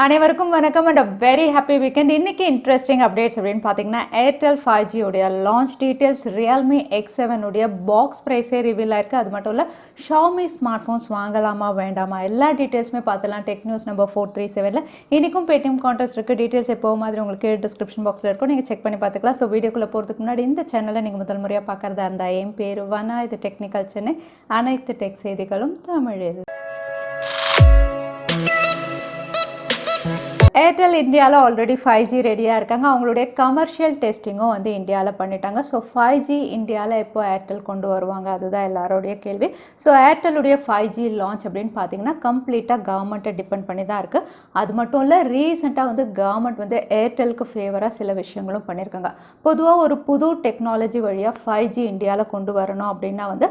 அனைவருக்கும் வணக்கம் and very happy weekend. இன்னைக்கு இன்ட்ரெஸ்டிங் அப்டேட்ஸ் அப்படின்னு பார்த்தீங்கன்னா ஏர்டெல் 5G உடைய லான்ச் டீட்டெயில்ஸ், ரியல்மி X7 உடைய பாக்ஸ் ப்ரைஸே ரிவீல் ஆயிருக்கு. அது மட்டும் இல்லை, ஷாமி ஸ்மார்ட் ஃபோன்ஸ் வாங்கலாமா வேண்டாமா எல்லா டீட்டெயில்ஸுமே பார்த்துலாம். டெக் நியூஸ் நம்பர் 437ல இன்றைக்கும் பேடிஎம் கான்டெஸ்ட் இருக்குது. டீட்டெயில்ஸ் எப்போ மாதிரி உங்களுக்கு டிஸ்கிரிப்ஷன் பாக்ஸில் இருக்கும், நீங்கள் செக் பண்ணி பார்த்துக்கலாம். ஸோ வீடியோக்குள்ளே போகிறதுக்கு முன்னாடி இந்த சேனலை நீங்கள் முதல் முறையாக பார்க்குறதா இருந்தால் என் பேர் வனா, இது டெக்னிக்கல் சென்னை, அனைத்து டெக் செய்திகளும் தமிழில். ஏர்டெல் இந்தியாவில் ஆல்ரெடி 5G ரெடியாக இருக்காங்க. அவங்களுடைய கமர்ஷியல் டெஸ்டிங்கும் வந்து இந்தியாவில் பண்ணிட்டாங்க. ஸோ 5G இந்தியாவில் எப்போ ஏர்டெல் கொண்டு வருவாங்க, அதுதான் எல்லாரோடைய கேள்வி. ஸோ ஏர்டெல்லுடைய 5G லான்ச் அப்படின்னு பார்த்தீங்கன்னா கம்ப்ளீட்டாக கவர்மெண்ட்டை டிபெண்ட் பண்ணி தான் இருக்குது. அது மட்டும் இல்லை, ரீசெண்டாக வந்து கவர்மெண்ட் வந்து ஏர்டெலுக்கு ஃபேவராக சில விஷயங்களும் பண்ணியிருக்காங்க. பொதுவாக ஒரு புது டெக்னாலஜி வழியாக 5G இந்தியாவில் கொண்டு வரணும் அப்படின்னா வந்து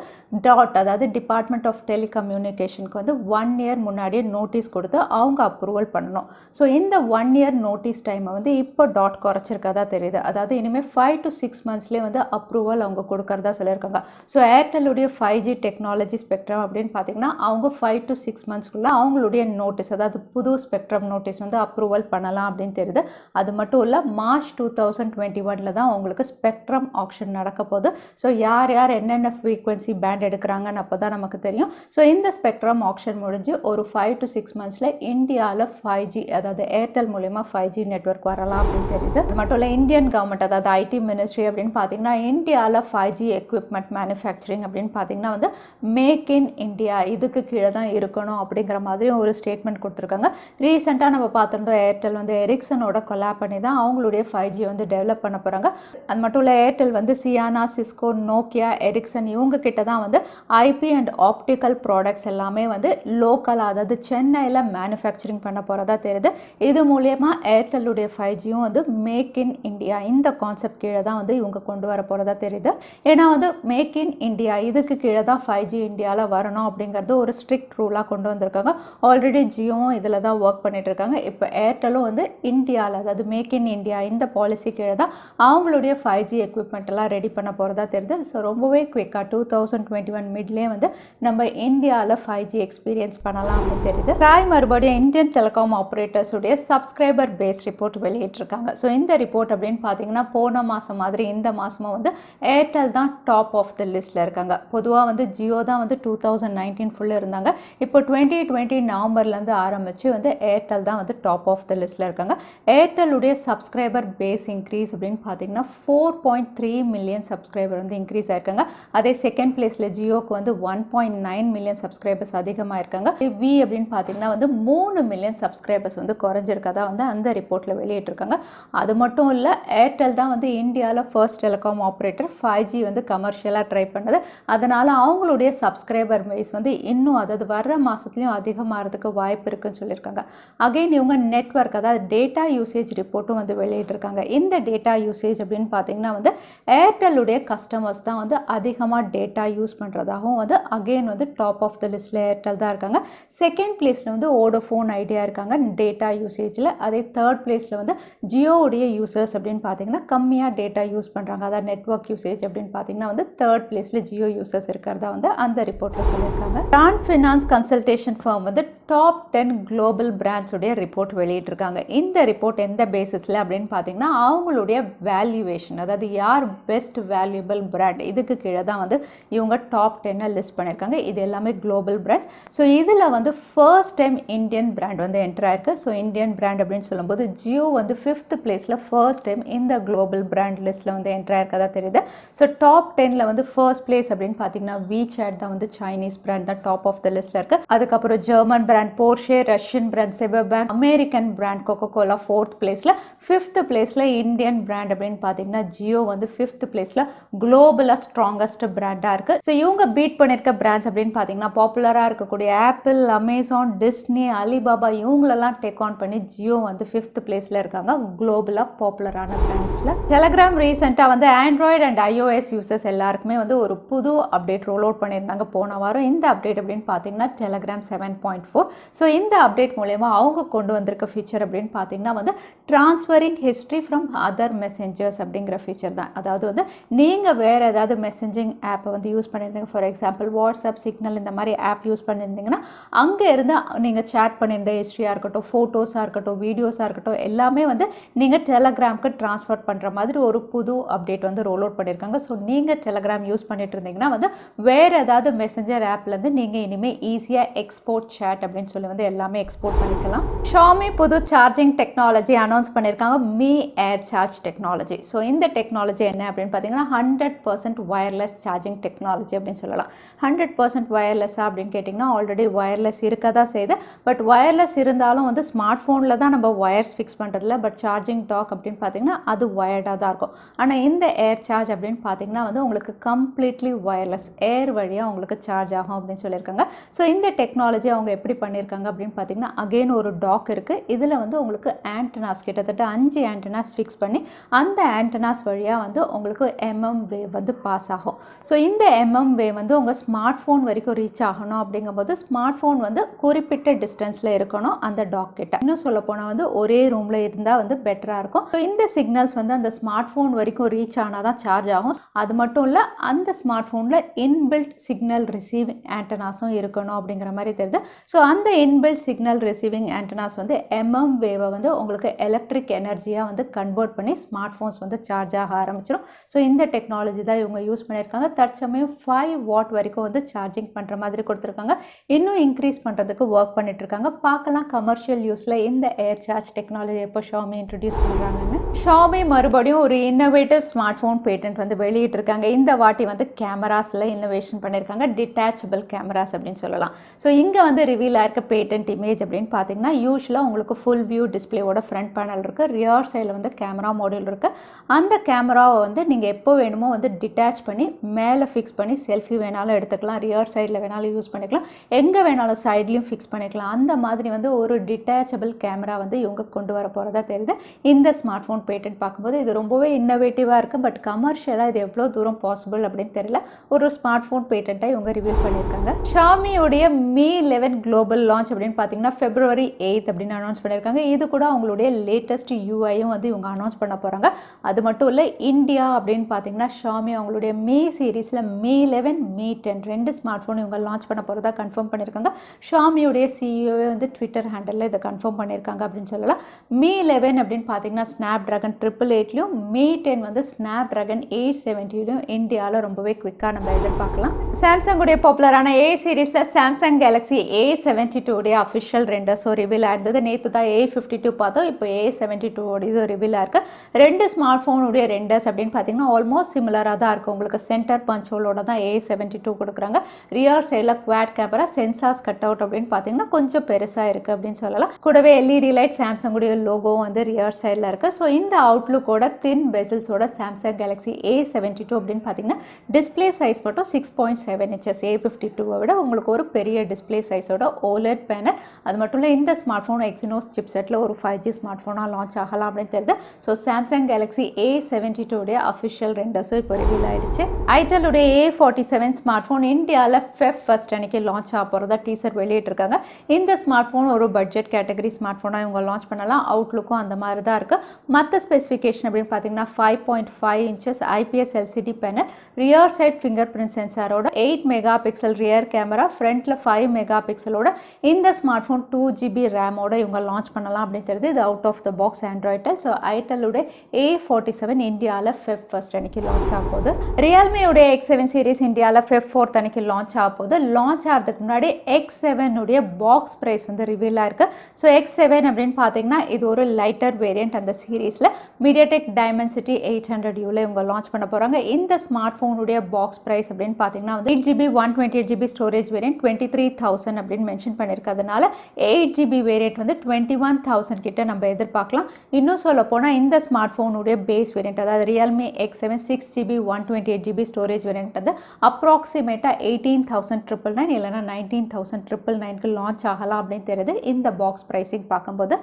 அதாவது டிபார்ட்மெண்ட் ஆஃப் டெலிகம்யூனிகேஷனுக்கு வந்து 1 இயர் முன்னாடியே நோட்டீஸ் கொடுத்து அவங்க அப்ரூவல் பண்ணணும். ஸோ இந்த 1 இயர் நோட்டீஸ் டைமை வந்து இப்போ குறைச்சிருக்கதா தெரியுது. அதாவது இனிமேல் 5 to 6 மந்த்ஸ்லேயே வந்து அப்ரூவல் அவங்க கொடுக்கறதா சொல்லியிருக்காங்க. ஸோ ஏர்டெல்லுடைய 5G டெக்னாலஜி ஸ்பெக்ட்ரம் அப்படின்னு பார்த்தீங்கன்னா அவங்க 5 to 6 மந்த்ஸ்க்குள்ளே அவங்களுடைய நோட்டீஸ், அதாவது புது ஸ்பெக்ட்ரம் நோட்டீஸ் வந்து அப்ரூவல் பண்ணலாம் அப்படின்னு தெரியுது. அது மட்டும் இல்லை, மார்ச் 2021 தான் அவங்களுக்கு ஸ்பெக்ட்ரம் ஆக்ஷன் நடக்க போகுது. ஸோ யார் யார் என்னென்ன ஃப்ரீக்வன்சி பேண்ட் எடுக்கிறாங்கன்னு அப்போ தான் நமக்கு தெரியும். ஸோ இந்த ஸ்பெக்ட்ரம் ஆக்ஷன் முடிஞ்சு ஒரு 5 to 6 மந்த்ஸில் இந்தியாவில் 5G, அதாவது ஏர்டெல் மூலமா 5G நெட்வொர்க் வரலாம் அப்படின்னு தெரியுது. அது மட்டும் இல்லை, இந்தியன் கவர்மெண்ட், அதாவது ஐடி மினிஸ்ட்ரி அப்படின்னு பார்த்தீங்கன்னா இந்தியாவில் 5G எக்யூப்மெண்ட் மேனுஃபேக்சரிங் அப்படின்னு பார்த்தீங்கன்னா வந்து மேக் இன் இந்தியா இதுக்கு கீழே தான் இருக்கணும் அப்படிங்கிற மாதிரி ஒரு ஸ்டேட்மெண்ட் கொடுத்துருக்காங்க. ரீசெண்டாக நம்ம பார்த்துருந்தோம், ஏர்டெல் வந்து எரிக்சனோட கொலாப் பண்ணி தான் அவங்களுடைய 5G வந்து டெவலப் பண்ண போகிறாங்க. அது மட்டும் இல்லை, ஏர்டெல் வந்து சியானா, சிஸ்கோ, நோக்கியா, எரிக்சன் இவங்க கிட்ட தான் வந்து ஐபி அண்ட் ஆப்டிக்கல் ப்ராடக்ட்ஸ் எல்லாமே வந்து லோக்கலாக, அதாவது சென்னையில் மேனுஃபேக்சரிங் பண்ண போகிறதா தெரியுது. இது மூலமா ஏர்டெல்லுடைய 5Gயும் வந்து மேக் இன் இந்தியா இந்த கான்செப்ட் கீழே தான் வந்து இவங்க கொண்டு வர போகிறதா தெரியுது. ஏன்னா வந்து மேக் இன் இந்தியா இதுக்கு கீழே தான் 5G இந்தியாவில் வரணும் அப்படிங்கிறது ஒரு ஸ்ட்ரிக்ட் ரூலாக கொண்டு வந்திருக்காங்க. ஆல்ரெடி ஜியோவும் இதில் தான் ஒர்க் பண்ணிட்டு இருக்காங்க. இப்போ ஏர்டெல்லும் வந்து இந்தியாவில், அதாவது மேக் இன் இந்தியா இந்த பாலிசி கீழே தான் அவங்களுடைய 5G எக்யூப்மெண்ட் எல்லாம் ரெடி பண்ண போகிறதா தெரியுது. ஸோ ரொம்பவே குவிக்காக 2021 மிட்லேயே வந்து நம்ம இந்தியாவில் 5G எக்ஸ்பீரியன்ஸ் பண்ணலாம் அப்படின்னு தெரியுது. மறுபடியும் இந்தியன் டெலிகாம் ஆப்ரேட்டர்ஸ் உடைய சப்ஸ்கிரைபர் பேஸ் ரிப்போர்ட் வெளியிட்டிருக்காங்க. ஸோ இந்த ரிப்போர்ட் அப்படின்னு பார்த்தீங்கன்னா போன மாதம் மாதிரி இந்த மாதமும் வந்து ஏர்டெல் தான் டாப் ஆஃப் த லிஸ்ட்டில் இருக்காங்க. பொதுவாக வந்து ஜியோ தான் வந்து 2019 ஃபுல்லாக இருந்தாங்க. இப்போ 2020 நவம்பர்லேருந்து ஆரம்பித்து வந்து ஏர்டெல் தான் வந்து டாப் ஆஃப் த லிஸ்ட்டில் இருக்காங்க. ஏர்டெல்லுடைய சப்ஸ்கிரைபர் பேஸ் இன்க்ரீஸ் அப்படின்னு பார்த்தீங்கன்னா 4.3 மில்லியன் சப்ஸ்கிரைபர் வந்து இன்க்ரீஸ் ஆயிருக்காங்க. அதே செகண்ட் பிளேஸில் ஜியோக்கு வந்து 1.9 மில்லியன் சப்ஸ்கிரைபர்ஸ் அதிகமாக இருக்காங்க. வி அப்படின்னு பார்த்தீங்கன்னா வந்து 3 மில்லியன் சப்ஸ்கிரைபர்ஸ் வந்து குறைஞ்சிருக்கதா வந்து அந்த ரிப்போர்ட்டில் வெளியிட்டிருக்காங்க. அது மட்டும் இல்லை, ஏர்டெல் தான் வந்து இந்தியாவில் ஃபர்ஸ்ட் டெலிகாம் ஆப்ரேட்டர் 5G வந்து கமர்ஷியலாக ட்ரை பண்ணது. அதனால் அவங்களுடைய சப்ஸ்கிரைபர் பேஸ் வந்து இன்னும், அதாவது வர்ற மாதத்துலையும் அதிகமாகிறதுக்கு வாய்ப்பு இருக்குன்னு சொல்லியிருக்காங்க. அகைன் இவங்க நெட்வொர்க், அதாவது டேட்டா யூசேஜ் ரிப்போர்ட்டும் வந்து வெளியிட்டிருக்காங்க. இந்த டேட்டா யூசேஜ் அப்படின்னு பார்த்தீங்கன்னா வந்து ஏர்டெல்லுடைய கஸ்டமர்ஸ் தான் வந்து அதிகமாக டேட்டா யூஸ் பண்ணுறதாகவும் வந்து அகெயின் வந்து டாப் ஆஃப் த லிஸ்ட்டில் ஏர்டெல் தான் இருக்காங்க. செகண்ட் பிளேஸில் வந்து வோடஃபோன் ஐடியா இருக்காங்க டேட்டா யூசேஜில். அதே தேர்ட் பிளேஸில் வந்து ஜியோவுடைய யூசர்ஸ் அப்படின்னு பார்த்தீங்கன்னா கம்மியாக டேட்டா யூஸ் பண்ணுறாங்க. அதாவது நெட்வொர்க் யூசேஜ் அப்படின்னு பார்த்தீங்கன்னா வந்து தேர்ட் பிளேஸில் ஜியோ யூசர்ஸ் இருக்கிறதா வந்து அந்த ரிப்போர்ட்டில் சொல்லியிருக்காங்க. டான் ஃபினான்ஸ் கன்சல்டேஷன் ஃபர்ம் வந்து டாப் 10 குளோபல் பிராண்ட்ஸுடைய ரிப்போர்ட் வெளியிட்டிருக்காங்க. இந்த ரிப்போர்ட் எந்த பேசிஸில் அப்படின்னு பார்த்தீங்கன்னா அவங்களுடைய வேல்யூவேஷன், அதாவது யார் பெஸ்ட் வேல்யூபிள் பிராண்ட் இதுக்கு கீழே தான் வந்து இவங்க டாப் 10 லிஸ்ட் பண்ணியிருக்காங்க. இது எல்லாமே குளோபல் பிராண்ட்ஸ். ஸோ இதில் வந்து ஃபர்ஸ்ட் டைம் இந்தியன் பிராண்ட் வந்து என்டர் ஆயிருக்கு. ஸோ இந்தியன் பிராண்ட் அப்படின்னு சொல்லும்போது ஜியோ வந்து 5th பிளேஸில் ஃபர்ஸ்ட் டைம் இந்த குளோபல் பிராண்ட் லிஸ்ட்டில் வந்து என்டர் ஆயிருக்கதா தெரியுது. ஸோ டாப் 10ல் வந்து ஃபர்ஸ்ட் பிளேஸ் அப்படின்னு பார்த்தீங்கன்னா WeChat தான் வந்து சைனீஸ் பிராண்ட் தான் டாப் ஆஃப் த லிஸ்ட்டில் இருக்குது. அதுக்கப்புறம் German brand Porsche, Russian brand Sberbank, American brand Coca Cola 4th பிளேஸில். 5th பிளேஸில் இந்தியன் பிராண்ட் அப்படின்னு பார்த்தீங்கன்னா ஜியோ வந்து 5th பிளேஸில் குளோபலாக ஸ்ட்ராங்கஸ்ட் பிராண்டாக இருக்குது. ஸோ இவங்க பீட் பண்ணியிருக்க பிராண்ட்ஸ் அப்படின்னு பார்த்தீங்கன்னா பாப்புலராக இருக்கக்கூடிய ஆப்பிள், அமேசான், டிஸ்னி, அலிபாபா இவங்களெல்லாம் டேக் ஆன் பண்ணி ஜியோ வந்து 5th பிளேஸில் இருக்காங்க குளோபலாக பாப்புலரான பிராண்ட்ஸில். டெலிகிராம் ரீசெண்டாக வந்து ஆண்ட்ராய்டு அண்ட் iOS யூசர்ஸ் எல்லாருக்குமே வந்து ஒரு புது அப்டேட் ரோல் அவுட் பண்ணியிருந்தாங்க போன வாரம். இந்த அப்டேட் அப்படின்னு பார்த்தீங்கன்னா டெலிகிராம் 7.4. ஸோ இந்த அப்டேட் மூலயமா அவங்க கொண்டு வந்திருக்க ஃபீச்சர் அப்படின்னு பார்த்தீங்கன்னா வந்து transferring history from other messengers அப்படிங்கிற ஃபீச்சர் தான். அதாவது வந்து நீங்கள் வேறு ஏதாவது மெசேஜிங் ஆப்பை வந்து யூஸ் பண்ணியிருந்தீங்க, ஃபார் எக்ஸாம்பிள் வாட்ஸ்அப், சிக்னல் இந்த மாதிரி ஆப் யூஸ் பண்ணியிருந்தீங்கன்னா அங்கே இருந்து நீங்கள் சேட் பண்ணியிருந்த ஹிஸ்ட்ரியாக இருக்கட்டும், ஃபோட்டோஸாக இருக்கட்டும், வீடியோஸாக இருக்கட்டும் எல்லாமே வந்து நீங்கள் டெலகிராமுக்கு ட்ரான்ஸ்ஃபர் பண்ணுற மாதிரி ஒரு புது அப்டேட் வந்து ரோல் அவுட் பண்ணியிருக்காங்க. ஸோ நீங்கள் டெலகிராம் யூஸ் பண்ணிட்டு இருந்தீங்கன்னா வந்து வேறு ஏதாவது மெசேஞ்சர் ஆப்லேருந்து நீங்கள் இனிமேல் ஈஸியாக எக்ஸ்போர்ட் சேட் அப்படின்னு சொல்லி வந்து எல்லாமே எக்ஸ்போர்ட் பண்ணிக்கலாம். ஷாமி புது சார்ஜிங் டெக்னாலஜி அனௌன்ஸ் பண்ணியிருக்காங்க, மீ ஏர் சார்ஜ் டெக்னாலஜி. ஸோ இந்த டெக்னாலஜி என்ன அப்படின்னு பார்த்தீங்கன்னா 100% வயர்லெஸ் சார்ஜிங் டெக்னாலஜி அப்படின்னு சொல்லலாம். 100% வயர்லெஸ்ஸாக அப்படின்னு கேட்டிங்கன்னா ஆல்ரெடி வயர்லெஸ் இருக்க தான் செய்யுது. பட் வயர்லெஸ் இருந்தாலும் வந்து ஸ்மார்ட் ஃபோனில் தான் நம்ம வயர்ஸ் ஃபிக்ஸ் பண்ணுறதில்ல. பட் சார்ஜிங் டாக் அப்படின்னு பார்த்தீங்கன்னா அது வயர்டாக தான் இருக்கும். ஆனால் இந்த ஏர் சார்ஜ் அப்படின்னு பார்த்தீங்கன்னா வந்து உங்களுக்கு கம்ப்ளீட்லி வயர்லெஸ், ஏர் வழியாக உங்களுக்கு சார்ஜ் ஆகும் அப்படின்னு சொல்லியிருக்காங்க. ஸோ இந்த டெக்னாலஜி அவங்க எப்படி பண்ணியிருக்காங்க அப்படின்னு பார்த்தீங்கன்னா அகெயின் ஒரு டாக் இருக்குது. இதில் வந்து உங்களுக்கு ஆண்டனாஸ் கிட்டத்தட்ட 5 ஆண்டனாஸ் ஃபிக்ஸ் பண்ணி அந்த ஆண்டனாஸ் வழியாக வந்து உங்களுக்கு எம்எம் வேவ் வந்து பாஸ் ஆகும். ஸோ இந்த எம்எம் வேவ் வந்து உங்கள் ஸ்மார்ட் ஃபோன் வரைக்கும் ரீச் ஆகணும் அப்படிங்கும்போது ஸ்மார்ட் ஃபோன் வந்து குறிப்பிட்ட டிஸ்டன்ஸில் இருக்கணும் அந்த டாக் கிட்ட. இன்னும் சொல்ல போனால் வந்து ஒரே ரூமில் இருந்தால் வந்து பெட்டராக இருக்கும். ஸோ இந்த சிக்னல்ஸ் வந்து அந்த ஸ்மார்ட் ஃபோன் வரைக்கும் ரீச் ஆனால் தான் சார்ஜ் ஆகும். அது மட்டும் இல்லை, அந்த ஸ்மார்ட் ஃபோனில் இன்பில்ட் சிக்னல் ரிசீவிங் ஆண்டனாஸும் இருக்கணும் அப்படிங்கிற மாதிரி தெரியுது. ஸோ அந்த இன்பில்ட் சிக்னல் ரிசீவிங் ஆண்டனாஸ் வந்து எம்எம் வேவை வந்து உங்களுக்கு எலக்ட்ரிக் எனர்ஜியாக வந்து கன்வெர்ட் பண்ணி ஸ்மார்ட் ஃபோன்ஸ் வந்து சார்ஜ் ஆக ஆரம்பிச்சிடும். ஸோ இந்த டெக்னாலஜி தான் இவங்க யூஸ் பண்ணியிருக்காங்க. தற்சமயம் 5 வாட் வரைக்கும் வந்து சார்ஜிங் பண்ணுற மாதிரி கொடுத்துருக்காங்க. இன்னும் இன்க்ரீஸ் பண்ணுறதுக்கு ஒர்க் பண்ணிட்டு இருக்காங்க. பார்க்கலாம் கமர்ஷியல் யூஸில் இந்த ஏர் சார்ஜ் டெக்னாலஜி எப்போ ஷாமி இன்ட்ரடியூஸ் பண்ணுறாங்கன்னு. ஷாமி மறுபடியும் ஒரு இன்னோவேட்டிவ் ஸ்மார்ட் ஃபோன் பேட்டன்ட் வந்து வெளியிட்டிருக்காங்க. இந்த வாட்டி வந்து கேமராஸில் இன்னோவேஷன் பண்ணியிருக்காங்க, டிட்டாச்சபிள் கேமராஸ் அப்படின்னு சொல்லலாம். ஸோ இங்கே வந்து ரிவீல் ஆயிருக்க பேட்டன்ட் இமேஜ் அப்படின்னு பார்த்தீங்கன்னா யூஸ்வலாக உங்களுக்கு ஃபுல் வியூ டிஸ்பிளேவோட ஃப்ரண்ட் பேனல் இருக்குது, ரியர் சைடில் வந்து கேமரா மாடியூல் இருக்குது. அந்த கேமராவை வந்து நீங்கள் எப்போ வேணுமோ வந்து டிட்டாச் பண்ணி மேலே ஃபிக்ஸ் பண்ணி செல்ஃபி வேணாலும் எடுத்துக்கலாம், ரியர் சைடில் வேணாலும் யூஸ் பண்ணிக்கலாம், எங்கே வேணாலும் சைட்லேயும் ஃபிக்ஸ் பண்ணிக்கலாம். அந்த மாதிரி வந்து ஒரு டிட்டாச்சபிள் கேமரா வந்து இவங்க கொண்டு வர போகிறதா தெரியுது. இந்த ஸ்மார்ட் ஃபோன் பேட்டன்ட் பார்க்கும்போது இது ரொம்பவே இன்னோவேட்டிவாக இருக்குது. பட் கமர்ஷியலாக இது எவ்வளோ தூரம் பாசிபிள் அப்படின்னு தெரியல. ஒரு ஸ்மார்ட் ஃபோன் பேட்டன்ட்டாக இவங்க ரிவீல் பண்ணியிருக்காங்க. ஷாமியோடைய மீ 11 குளோபல் லான்ச் அப்படின்னு பார்த்தீங்கன்னா February 8 அப்படின்னு அனௌன்ஸ் பண்ணியிருக்காங்க. இது கூட அவங்களுடைய லேட்டஸ்ட் யூஐயும் வந்து இவங்க அனௌன்ஸ் பண்ண போகிறாங்க. அது மட்டும் இல்லை, இந்தியா அப்படின்னு பார்த்தீங்கன்னா ஷாமி அவங்களுடைய மீ சீரீஸில் மீ 11, மீ 10 2 ஸ்மார்ட் ஃபோன் இவங்க லான்ச் பண்ண போகிறதா கன்ஃபார்ம் பண்ணியிருக்காங்க. ஷாமியோடைய சிஇஓவே வந்து ட்விட்டர் ஹேண்டலில் இதை கன்ஃபார்ம் பண்ணியிருக்காங்க அப்படின்னு சொல்லலாம். மீ 11 அப்படின்னு பார்த்தீங்கன்னா ஸ்னாப் ட்ராகன் 888லையும், மீ 10 வந்து ஸ்னாப் ட்ராகன் 870லையும் இந்தியாவில் ரொம்பவே குவிக்காக நம்ம எதிர்பார்க்கலாம். சாம்சங்குடைய பாப்புலரான ஏ சீரீஸில் சாம்சங் கேலக்ஸி A72 உடைய அஃபிஷியல் ரெண்டர்ஸும் ரிவீல் ஆயிருந்தது. நேற்று தான் A52 பார்த்தோம், இப்போ A72 இது ரிவீல் ஆயிருக்கு. 2 ஸ்மார்ட் ஃபோனுடைய ரெண்டர்ஸ் அப்படின்னு பார்த்தீங்கன்னா ஆல்மோஸ்ட் சிமிலராக தான் இருக்குது. உங்களுக்கு சென்டர் பஞ்ச் ஹோலோட தான் A72 கொடுக்குறாங்க. ரியர் சைடில் quad camera, sensors cut out அப்படின்னு பார்த்தீங்கன்னா கொஞ்சம் பெருசாக இருக்குது அப்படின்னு சொல்லலாம். கூடவே எல்இடி லைட், சாம்சங்குடைய லோகோ வந்து ரியர் சைடில் இருக்குது. ஸோ இந்த அவுட்லுக்கோட தின் பெசில்ஸோட சாம்சங் கேலக்ஸி A72 அப்படின்னு பார்த்தீங்கன்னா டிஸ்பிளே சைஸ் மட்டும் 6.7 inches, A52 விட உங்களுக்கு ஒரு பெரிய டிஸ்பிளே சைஸோட OLED பேனல். அது மட்டும் இல்லை, இந்த ஸ்மார்ட் ஃபோன் எக்ஸினோஸ் சிப்செட்டில் ஒரு 5G ஸ்மார்ட் ஃபோனாக லான்ச் ஆகலாம் அப்படின்னு தெரியுது. ஸோ சாம்சங் கேலக்ஸி A72 உடைய அஃபிஷியல் ரெண்டர்ஸும் இப்போ ரிவீல் ஆயிடுச்சு. ஐட்டலுடைய A47 ஸ்மார்ட் ஃபோன் இந்தியாவில் Feb 1 அன்னைக்கு லான்ச் ஆக போகிறதா டீசர் வெளியிட்டிருக்காங்க. இந்த ஸ்மார்ட் ஃபோன் ஒரு பட்ஜெட் கேட்டகரி ஸ்மார்ட் ஃபோனாக இவங்க லான்ச் பண்ணலாம். அவுட்லுக்கும் அந்த மாதிரி தான் இருக்குது. மற்ற ஸ்பெசிஃபிகேஷன் அப்படின்னு பார்த்தீங்கன்னா 5.5 inches IPS LCD panel, rear side fingerprint சென்சாரோட 8 மெகா பிக்சல் ரியர் கேமரா, ஃப்ரண்ட்டில் 5 மெகா பிக்சலோட இந்த ஸ்மார்ட் ஃபோன் 2GB ரேமோட இவங்க லான்ச் பண்ணலாம் அப்படின்னு தெரியுது. இது out of the box Android டெல். ஸோ ஐட்டலுடைய A47 இந்தியாவில் Feb 1 அன்னைக்கு லான்ச் ஆக போகுது. ரியல்மியோடைய X7 சீரிஸ் இந்தியாவில் Feb 4 அன்னைக்கு லான்ச் ஆக போகுது. லான்ச் ஆகிறதுக்கு முன்னாடி X7 உடைய பாக்ஸ் ப்ரைஸ் வந்து ரிவீல் ஆயிருக்கு. ஸோ X7 அப்படின்னு பார்த்தீங்கன்னா இது ஒரு லைட்டர் வேரியன்ட். அந்த சீரீஸில் MediaTek Dimensity 800Uல இவங்க லான்ச் பண்ண போகிறாங்க. இந்த ஸ்மார்ட் ஃபோனுடைய பாக்ஸ் ப்ரைஸ் அப்படின்னு பார்த்தீங்கன்னா வந்து 8GB 128GB ஸ்டோரேஜ் வேரியன்ட் 23,000 அப்படின்னு மென்ஷன் பண்ணியிருக்கிறதுனால 8GB வேரியன்ட் வந்து 21,000 கிட்ட நம்ம எதிர்பார்க்கலாம். இன்னும் சொல்ல போனால் இந்த ஸ்மார்ட் ஃபோனுடைய பேஸ் வேரியன்ட், அதாவது Realme X7 6GB 128GB storage variant வந்து அப்ராக்சிமேட்டாக 18,999 இல்லைனா 19,999க்கு லான்ச் ஆகலாம் அப்படின்னு தெரியுது இந்த பாக்ஸ் ப்ரைஸிங் பார்க்கும்போது.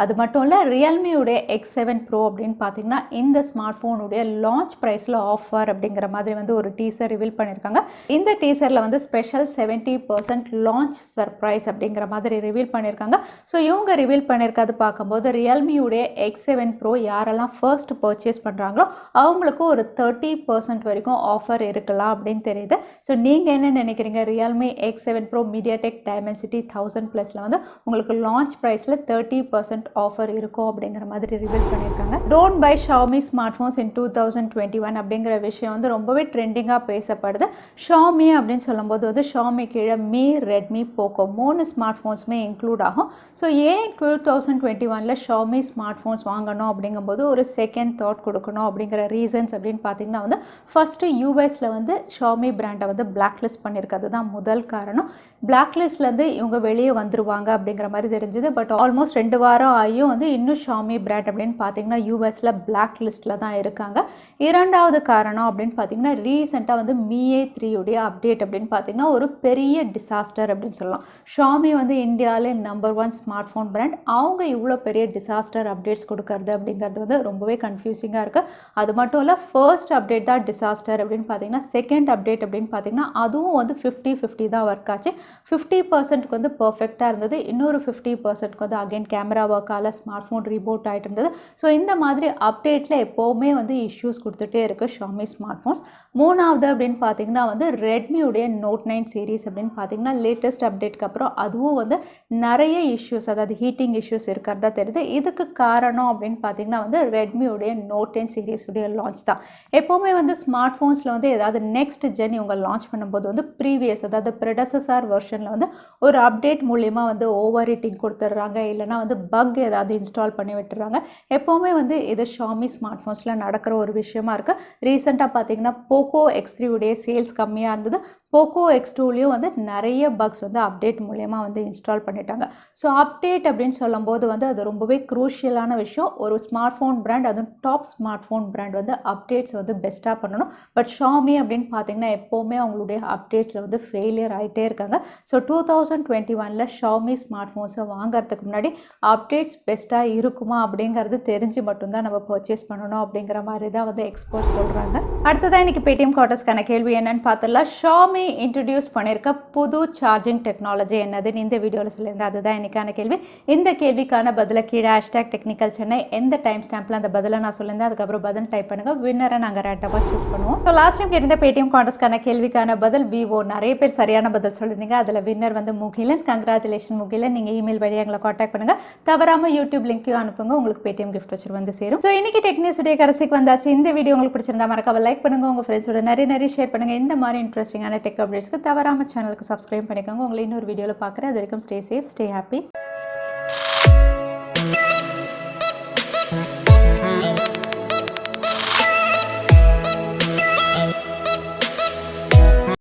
அது மட்டும் இல்லை, ரியல்மியுடைய X7 Pro அப்படின்னு பார்த்தீங்கன்னா இந்த ஸ்மார்ட் ஃபோனுடைய லான்ச் ப்ரைஸில் ஆஃபர் அப்படிங்கிற மாதிரி வந்து ஒரு டீசர் ரிவீல் பண்ணியிருக்காங்க. இந்த டீசரில் வந்து ஸ்பெஷல் 70% லான்ச் சர்ப்ரைஸ் ப்ரைஸ் அப்படிங்கிற மாதிரி ரிவீல் பண்ணியிருக்காங்க. ஸோ இவங்க ரிவீல் பண்ணியிருக்கிறது பார்க்கும்போது ரியல்மியுடைய X7 Pro யாரெல்லாம் ஃபர்ஸ்ட் பர்ச்சேஸ் பண்ணுறாங்களோ அவங்களுக்கு ஒரு 30% வரைக்கும் ஆஃபர் இருக்கலாம் அப்படின்னு தெரியுது. ஸோ நீங்கள் என்ன நினைக்கிறீங்க? Realme X7 Pro MediaTek Dimensity 1000+ல வந்து உங்களுக்கு லான்ச் ப்ரைஸில் 30% ஆஃபர் இருக்கும் அப்படிங்கிற மாதிரி ரிவீல் பண்ணியிருக்காங்க. Don't buy Xiaomi smartphones in 2021 அப்படிங்கிற விஷயம் வந்து ரொம்பவே ட்ரெண்டிங்காக பேசப்படுது. Xiaomi அப்படின்னு சொல்லும்போது வந்து Xiaomi கீழே Mi, Redmi, Poco 3 ஸ்மார்ட் ஃபோன்ஸுமே இன்க்ளூட் ஆகும். ஸோ ஏன் 2021ல் Xiaomi ஸ்மார்ட் ஃபோன்ஸ் வாங்கணும் அப்படிங்கும்போது ஒரு செகண்ட் தாட் கொடுக்கணும் அப்படிங்கிற ரீசன்ஸ் அப்படின்னு பார்த்தீங்கன்னா வந்து ஃபஸ்ட்டு யூஎஸில் வந்து Xiaomi பிராண்டை வந்து பிளாக் லிஸ்ட் பண்ணியிருக்கிறது தான் முதல் காரணம். பிளாக் லிஸ்ட்லேருந்து இவங்க வெளியே வந்துருவாங்க அப்படிங்கிற மாதிரி தெரிஞ்சுது. பட் ஆல்மோஸ்ட் 2 வாரம் ஆகியும் வந்து இன்னும் Xiaomi பிராண்ட் அப்படின்னு பார்த்தீங்கன்னா யூஎஸில் பிளாக் லிஸ்ட்டில் தான் இருக்காங்க. இரண்டாவது காரணம் அப்படின்னு பார்த்தீங்கன்னா ரீசெண்டாக வந்து Mi A3 உடைய அப்டேட் அப்படின்னு பார்த்தீங்கன்னா ஒரு பெரிய டிசாஸ்டர் அப்படின்னு சொல்லலாம். Xiaomi வந்து இந்தியாவிலே நம்பர் 1 ஸ்மார்ட் ஃபோன் பிராண்ட். அவங்க இவ்வளோ பெரிய டிசாஸ்டர் அப்டேட்ஸ் கொடுக்கறது அப்படிங்கிறது வந்து ரொம்பவே கன்ஃபியூசிங்காக இருக்குது. அது மட்டும் இல்லை, ஃபர்ஸ்ட் அப்டேட் தான் டிசாஸ்டர் அப்படின்னு பார்த்தீங்கன்னா செகண்ட் அப்டேட் அப்படின்னு பார்த்தீங்கன்னா அதுவும் வந்து 50-50 தான் ஒர்க் ஆச்சு. 50% வந்து பர்ஃபெக்டாக இருந்தது. இன்னொரு 50% வந்து அகைன் கேமரா ஒர்க்கால் ஸ்மார்ட் ஃபோன் ரீபோட் ஆகிட்டு இருந்தது. ஸோ இந்த மாதிரி அப்டேட்டில் எப்போவுமே வந்து இஷ்யூஸ் கொடுத்துட்டே இருக்குது Xiaomi ஸ்மார்ட் ஃபோன்ஸ். மூணாவது அப்படின்னு பார்த்தீங்கன்னா வந்து ரெட்மியுடைய Note 9 சீரீஸ் அப்படின்னு பார்த்தீங்கன்னா லேட்டஸ்ட் அப்டேட்க்கு அப்புறம் அதுவும் வந்து நிறைய இஷ்யூஸ், அதாவது ஹீட்டிங் இஷ்யூஸ் இருக்கிறதா தெரியுது. இதுக்கு காரணம் அப்படின்னு பார்த்தீங்கன்னா வந்து ரெட்மியுடைய Note 10 சீரீஸுடைய லான்ச் தான். எப்போவுமே வந்து ஸ்மார்ட் ஃபோன்ஸில் வந்து ஏதாவது நெக்ஸ்ட் ஜென் இவங்க லான்ச் பண்ணும்போது வந்து ப்ரீவியஸ், அதாவது ப்ரெடசஸர் வெர்ஷனில் வந்து ஒரு அப்டேட் மூலிமா வந்து ஓவர் ஹீட்டிங் கொடுத்துட்றாங்க, இல்லைனா வந்து பக் ஏதாவது இன்ஸ்டால் பண்ணி விட்டுறாங்க. எப்போவுமே வந்து இது Xiaomi ஸ்மார்ட் ஃபோன்ஸில் நடக்கிற ஒரு விஷயமா இருக்குது. ரீசெண்டாக பார்த்தீங்கன்னா Poco X3 உடைய சேல்ஸ் கம்மியாக இருந்தது. Poco X2லையும் வந்து நிறைய பக்ஸ் வந்து அப்டேட் மூலயமா வந்து இன்ஸ்டால் பண்ணிட்டாங்க. ஸோ அப்டேட் அப்படின்னு சொல்லும்போது வந்து அது ரொம்பவே க்ரூஷியலான விஷயம். ஒரு ஸ்மார்ட் ஃபோன் பிராண்ட், அதுவும் டாப் ஸ்மார்ட் ஃபோன் பிராண்ட் வந்து அப்டேட்ஸ் வந்து பெஸ்ட்டாக பண்ணணும். பட் Xiaomi அப்படின்னு பார்த்தீங்கன்னா எப்போவுமே அவங்களுடைய அப்டேட்ஸில் வந்து ஃபெயிலியர் ஆகிட்டே இருக்காங்க. ஸோ 2021ல் Xiaomi ஸ்மார்ட் ஃபோன்ஸை வாங்குறதுக்கு முன்னாடி அப்டேட்ஸ் பெஸ்ட்டாக இருக்குமா அப்படிங்கிறது தெரிஞ்சு மட்டும்தான் நம்ம பர்ச்சேஸ் பண்ணணும் அப்படிங்கிற மாதிரி தான் வந்து எக்ஸ்பர்ட்ஸ் சொல்கிறாங்க. அடுத்ததான் இன்றைக்கி பேடிஎம் குவார்ட்டர்ஸ்க்கான கேள்வி என்னன்னு பார்த்துடலாம். Xiaomi இன்ட்ரடியூஸ் பண்ணியிருக்க புது சார்ஜிங் டெக்னாலஜி என்னதுன்னு இந்த வீடியோவில் சொல்லியிருந்தேன். அதுதான் இன்றைக்கான கேள்வி. இந்த கேள்விக்கான பதிலை கீழே #டெக்னிக்கல் சென்னை எந்த டைம் ஸ்டாம்பில் அந்த பதிலை நான் சொல்லியிருந்தேன் அதுக்கப்புறம் பதில் டைப் பண்ணுங்கள். வின்னரை நாங்கள் ரேண்டமாக சூஸ் பண்ணுவோம். ஸோ லாஸ்ட் டைம் கேட்டிருந்த பேடிஎம் குவார்ட்டர்ஸ்க்கான கேள்விக்கான பதில் Vivo. நிறைய பேர் சரியான பதில் சொல்லியிருந்தீங்க. அதில் வின்னர் வந்து முகிலன். கங்க்ராச்சுலேஷன் முகிலன். நீங்கள் இமெயில் வழியாக எங்களை காண்டாக்ட் பண்ணுங்கள். தவறாமல் யூடியூப் லிங்க்கையும் அனுப்புங்க. உங்களுக்கு பேடிஎம் கிஃப்ட் வச்சு வந்து சேரும். ஸோ இன்றைக்கி டெக்னிக்ஸுடைய கடைசிக்கு வந்தாச்சு. இந்த வீடியோ உங்களுக்கு பிடிச்சிருந்தா மறக்காம லைக் பண்ணுங்கள். உங்கள் ஃப்ரெண்ட்ஸோட நிறைய ஷேர் பண்ணுங்கள். இந்த மாதிரி இன்ட்ரெஸ்டிங்கான டெக் அப்டேட்ஸ்க்கு தவறாமல் சேனலுக்கு சப்ஸ்கிரைப் பண்ணிக்கோங்க. உங்களை இன்னொரு வீடியோவில் பார்க்குறேன். அது வரைக்கும் ஸ்டே சேஃப், ஸ்டே ஹாப்பி.